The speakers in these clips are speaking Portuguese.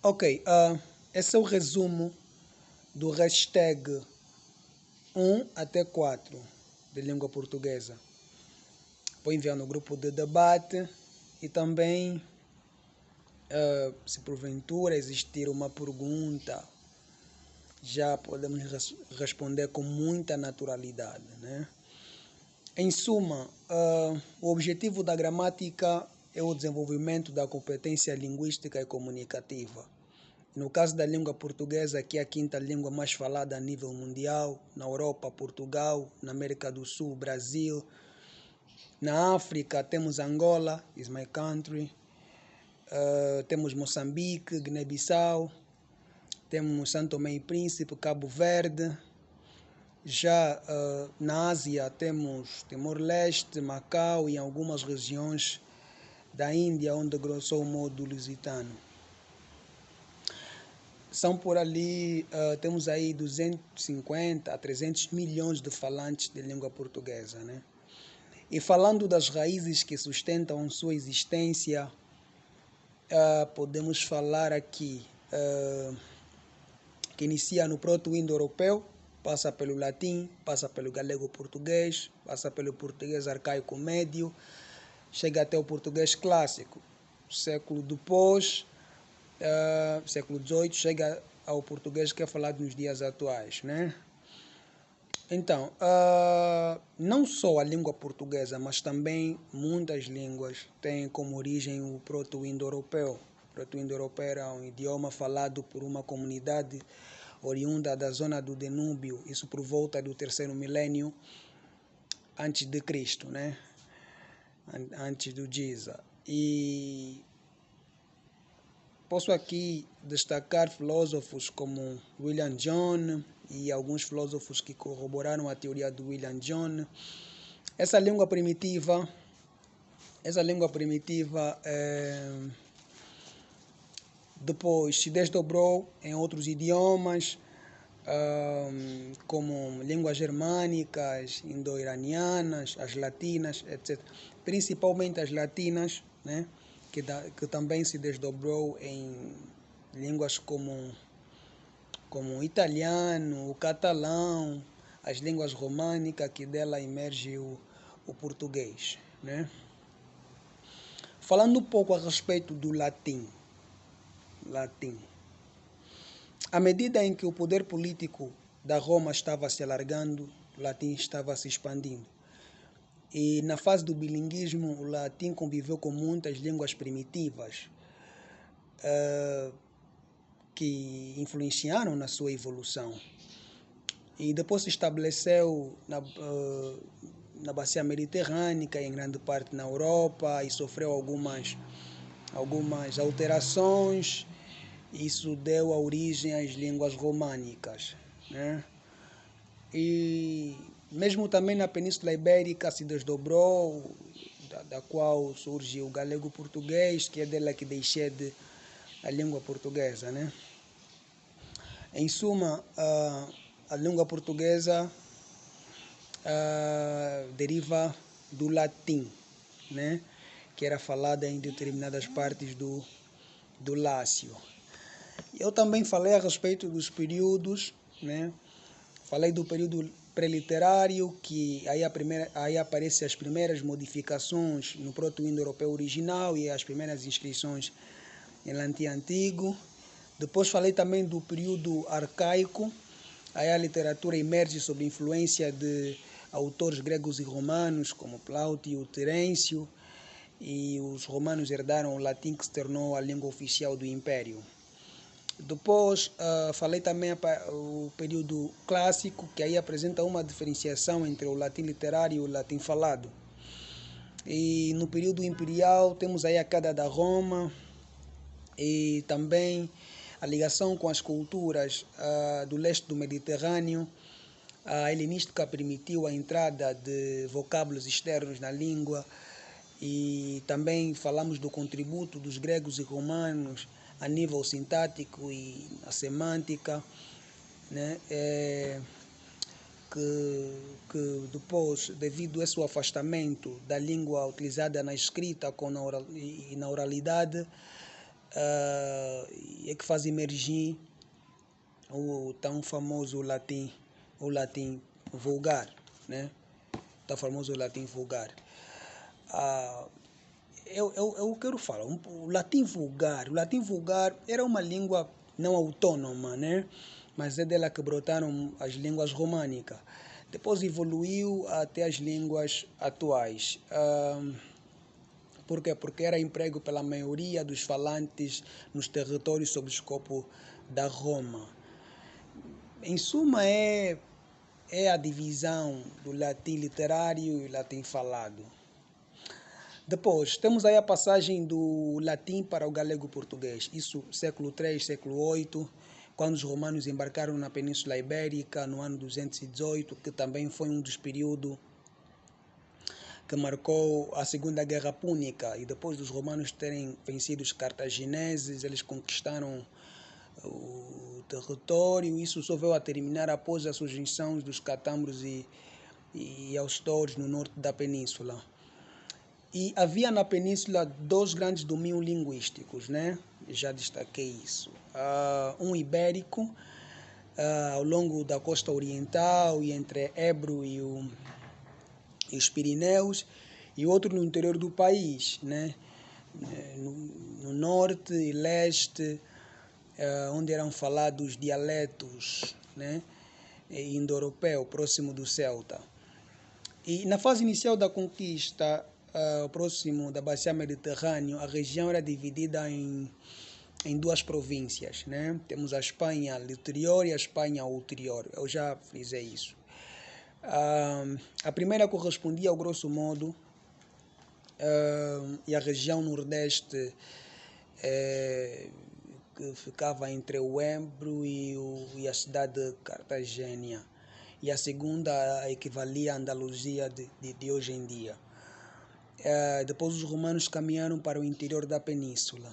Ok, esse é o resumo do hashtag 1 até 4 de língua portuguesa. Vou enviar no grupo de debate e também, se porventura existir uma pergunta, já podemos responder com muita naturalidade, né? Em suma, o objetivo da gramática é o desenvolvimento da competência linguística e comunicativa. No caso da língua portuguesa, que é a quinta língua mais falada a nível mundial, na Europa, Portugal, na América do Sul, Brasil, na África temos Angola, is my country, temos Moçambique, Guiné-Bissau, temos São Tomé e Príncipe, Cabo Verde. Já na Ásia temos Timor-Leste, Macau e algumas regiões da Índia, onde grosso modo lusitano. São por ali, temos aí 250 a 300 milhões de falantes de língua portuguesa, né? E falando das raízes que sustentam sua existência, podemos falar aqui que inicia no proto-indo-europeu, passa pelo latim, passa pelo galego-português, passa pelo português arcaico médio, chega até o português clássico. Século depois, século XVIII, chega ao português que é falado nos dias atuais, né? Então, não só a língua portuguesa, mas também muitas línguas têm como origem o proto-indo-europeu. O proto-indo-europeu era um idioma falado por uma comunidade oriunda da zona do Danúbio, isso por volta do terceiro milênio antes de Cristo, né? Antes do Giza. E posso aqui destacar filósofos como William John e alguns filósofos que corroboraram a teoria do William John. Essa língua primitiva depois se desdobrou em outros idiomas, como línguas germânicas, indo-iranianas, as latinas, etc. Principalmente as latinas, né? Que também se desdobrou em línguas como o italiano, o catalão, as línguas românicas, que dela emerge o português, né? Falando um pouco a respeito do latim. À medida em que o poder político da Roma estava se alargando, o latim estava se expandindo. E na fase do bilinguismo, o latim conviveu com muitas línguas primitivas que influenciaram na sua evolução. E depois se estabeleceu na bacia mediterrânea, em grande parte na Europa, e sofreu algumas alterações. Isso deu a origem às línguas românicas, né? E mesmo também na Península Ibérica se desdobrou, da qual surge o galego-português, que é dela que descende a língua portuguesa, né? Em suma, a língua portuguesa deriva do latim, né? Que era falada em determinadas partes do Lácio. Eu também falei a respeito dos períodos, né? Falei do período pré-literário, que aí aparecem as primeiras modificações no proto-indo-europeu original e as primeiras inscrições em latim antigo. Depois falei também do período arcaico, aí a literatura emerge sob influência de autores gregos e romanos, como Plauto, Terêncio, e os romanos herdaram o latim, que se tornou a língua oficial do Império. Depois falei também o período clássico, que aí apresenta uma diferenciação entre o latim literário e o latim falado. E no período imperial temos aí a queda da Roma e também a ligação com as culturas do leste do Mediterrâneo. A helenística permitiu a entrada de vocábulos externos na língua e também falamos do contributo dos gregos e romanos a nível sintático e a semântica, né? Que depois, devido a esse afastamento da língua utilizada na escrita e na oralidade, é que faz emergir o tão famoso o latim vulgar, né? O famoso latim vulgar. Eu quero falar, o latim vulgar era uma língua não autônoma, né? Mas é dela que brotaram as línguas românicas. Depois evoluiu até as línguas atuais. Por quê? Porque era emprego pela maioria dos falantes nos territórios sob o escopo da Roma. Em suma, é a divisão do latim literário e latim falado. Depois, temos aí a passagem do latim para o galego-português. Isso século III, século VIII, quando os romanos embarcaram na Península Ibérica, no ano 218, que também foi um dos períodos que marcou a Segunda Guerra Púnica. E depois dos romanos terem vencido os cartagineses, eles conquistaram o território. Isso só veio a terminar após a surgição dos catambros e austores no norte da península. E havia na península dois grandes domínios linguísticos, né? Já destaquei isso. Um ibérico, ao longo da costa oriental e entre Ebro e os Pirineus, e outro no interior do país, né? No norte e leste, onde eram falados dialetos, né? Indo-europeu, próximo do celta. E na fase inicial da conquista, próximo da bacia mediterrânea, a região era dividida em duas províncias, né? Temos a Espanha literior e a Espanha ulterior. Eu já frisei isso. A primeira correspondia ao grosso modo e a região nordeste que ficava entre o Ebro e a cidade de Cartagena. E a segunda equivalia à Andaluzia de hoje em dia. Depois os romanos caminharam para o interior da península.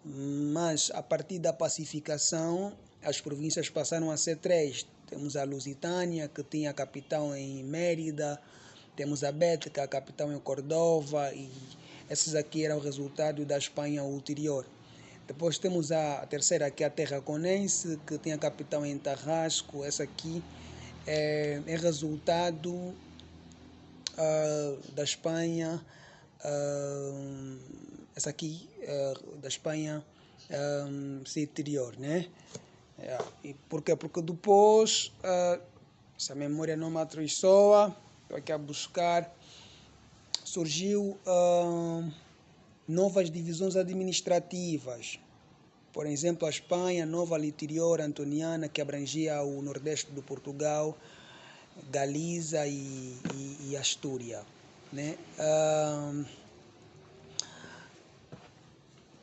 Mas a partir da pacificação, as províncias passaram a ser três. Temos a Lusitânia, que tinha a capital em Mérida. Temos a Bética, a capital em Cordova. E esses aqui eram o resultado da Espanha ulterior. Depois temos a terceira, que é a Tarraconense, que tinha a capital em Tarrasco. Essa aqui é resultado da Espanha, essa aqui da Espanha interior, né? E por quê? Porque depois, se a memória não me atraiçoa, estou aqui a buscar, surgiu novas divisões administrativas. Por exemplo, a Espanha, Nova Literior Antoniana, que abrangia o nordeste do Portugal, Galiza e Astúria, né?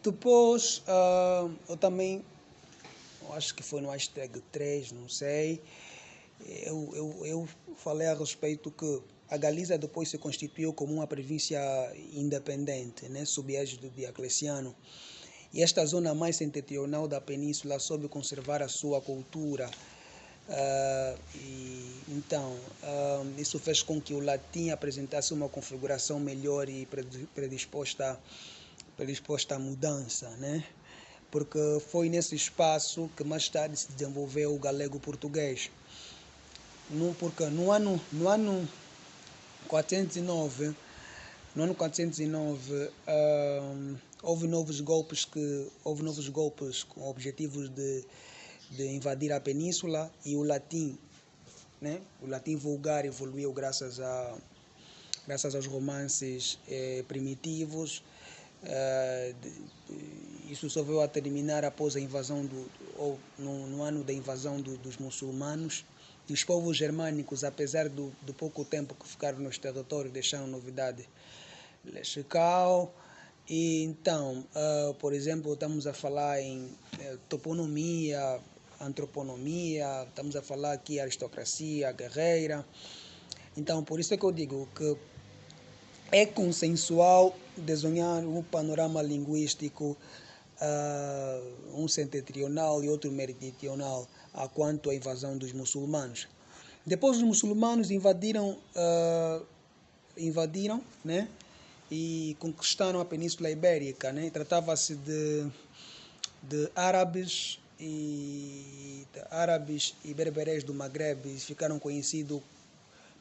Depois, eu também, acho que foi no hashtag 3, não sei, eu falei a respeito que a Galiza depois se constituiu como uma província independente, né, sob égide do Diocleciano. E esta zona mais setentrional da península soube conservar a sua cultura. Então, isso fez com que o latim apresentasse uma configuração melhor e predisposta à mudança, né? Porque foi nesse espaço que mais tarde se desenvolveu o galego-português. Porque no ano 409, houve novos golpes com objetivos de invadir a península, e o latim, né? O latim vulgar evoluiu graças aos romances primitivos. Isso só veio a terminar após a invasão no ano da invasão dos muçulmanos. E os povos germânicos, apesar do pouco tempo que ficaram nos territórios, deixaram novidade lexical. E então, por exemplo, estamos a falar em toponomia, antroponomia, estamos a falar aqui aristocracia guerreira. Então, por isso é que eu digo que é consensual desenhar um panorama linguístico, um setentrional e outro meridional, quanto à invasão dos muçulmanos. Depois os muçulmanos invadiram, né, e conquistaram a Península Ibérica, né? Tratava-se de de árabes e berberes do Maghreb ficaram conhecidos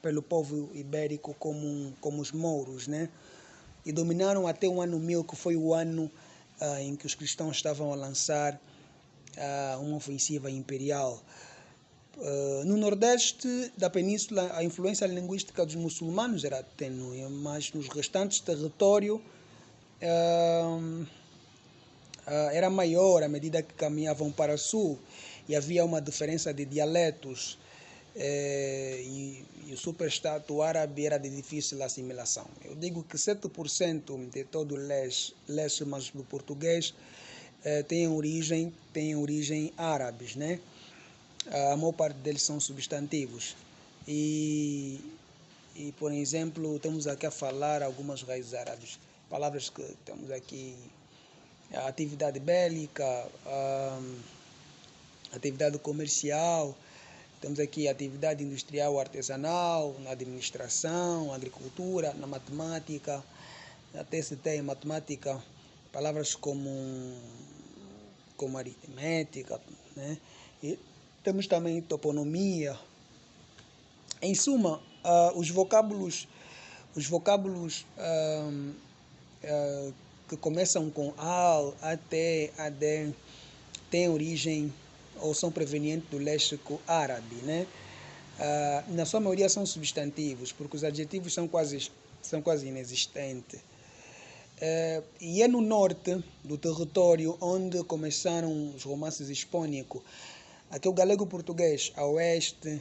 pelo povo ibérico como os mouros, né? E dominaram até o ano 1000, que foi o ano em que os cristãos estavam a lançar uma ofensiva imperial. No nordeste da península, a influência linguística dos muçulmanos era tênue, mas nos restantes territórios era maior à medida que caminhavam para o sul, e havia uma diferença de dialetos, e o superestado árabe era de difícil assimilação. Eu digo que 7% de todo o leste mas do português tem origem árabes, né? A maior parte deles são substantivos. E, por exemplo, temos aqui a falar algumas raízes árabes. Palavras que temos aqui: a atividade bélica, atividade comercial, temos aqui atividade industrial, artesanal, na administração, agricultura, na matemática. Até se tem matemática, palavras como aritmética, né? E temos também toponomia. Em suma, os vocábulos que começam com al até ad têm origem ou são provenientes do léxico árabe, né? Na sua maioria são substantivos, porque os adjetivos são quase inexistentes. E é no norte do território onde começaram os romances hispânicos. Aqui o galego-português a oeste,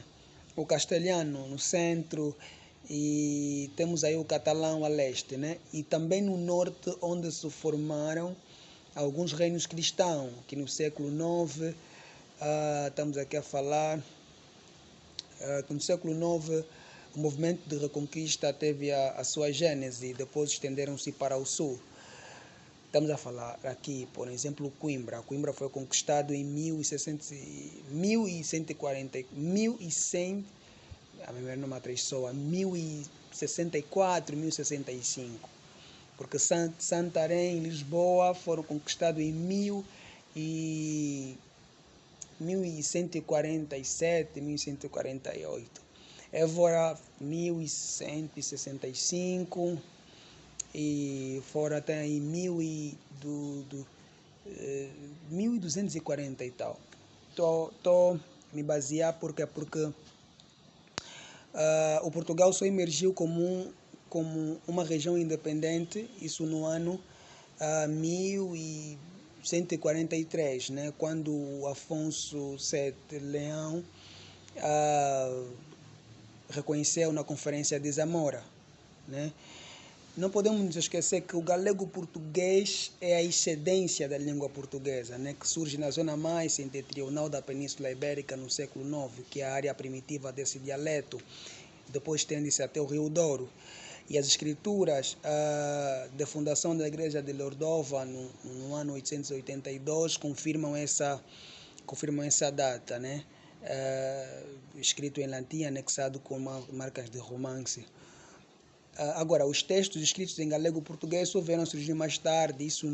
o castelhano no centro, e temos aí o catalão a leste, né? E também no norte, onde se formaram alguns reinos cristãos, que no século IX, estamos aqui a falar, que no século IX o movimento de reconquista teve a sua gênese, e depois estenderam-se para o sul. Estamos a falar aqui, por exemplo, Coimbra. Coimbra foi conquistado em 1064, 1065. Porque Santarém e Lisboa foram conquistados em 1147, 1148. Évora, 1165. E fora até em 1240 e tal. Estou me basear porque o Portugal só emergiu como uma região independente, isso no ano 1143, né, quando o Afonso VII Leão reconheceu na Conferência de Zamora, né? Não podemos nos esquecer que o galego-português é a excedência da língua portuguesa, né, que surge na zona mais setentrional da Península Ibérica no século IX, que é a área primitiva desse dialeto. Depois estende-se até o Rio Douro. E as escrituras da fundação da Igreja de Lordova, no ano 882, confirmam essa data, né? Escrito em latim, anexado com marcas de romance. Agora, os textos escritos em galego-português só vieram surgir mais tarde, isso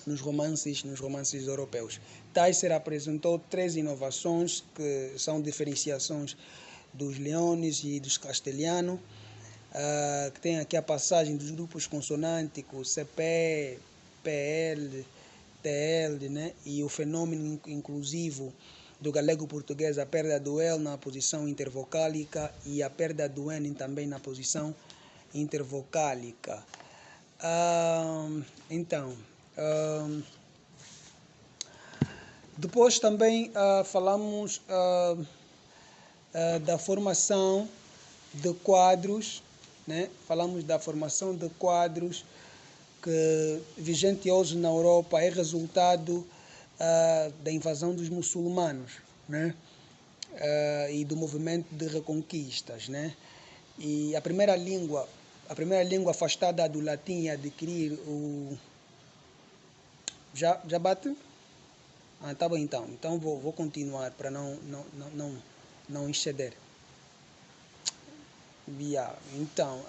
nos romances europeus. Taisser apresentou 3 inovações, que são diferenciações dos leones e dos castelhanos, que tem aqui a passagem dos grupos consonânticos CP, PL, TL, né? E o fenômeno inclusivo do galego-português, a perda do L na posição intervocálica e a perda do N também na posição intervocálica. Depois também falamos da formação de quadros, né? Falamos da formação de quadros que, vigente hoje na Europa, é resultado da invasão dos muçulmanos, né? E do movimento de reconquistas, né? E a primeira língua afastada do latim a adquirir o... Já bate? Tá bom, então vou continuar para não exceder. Então,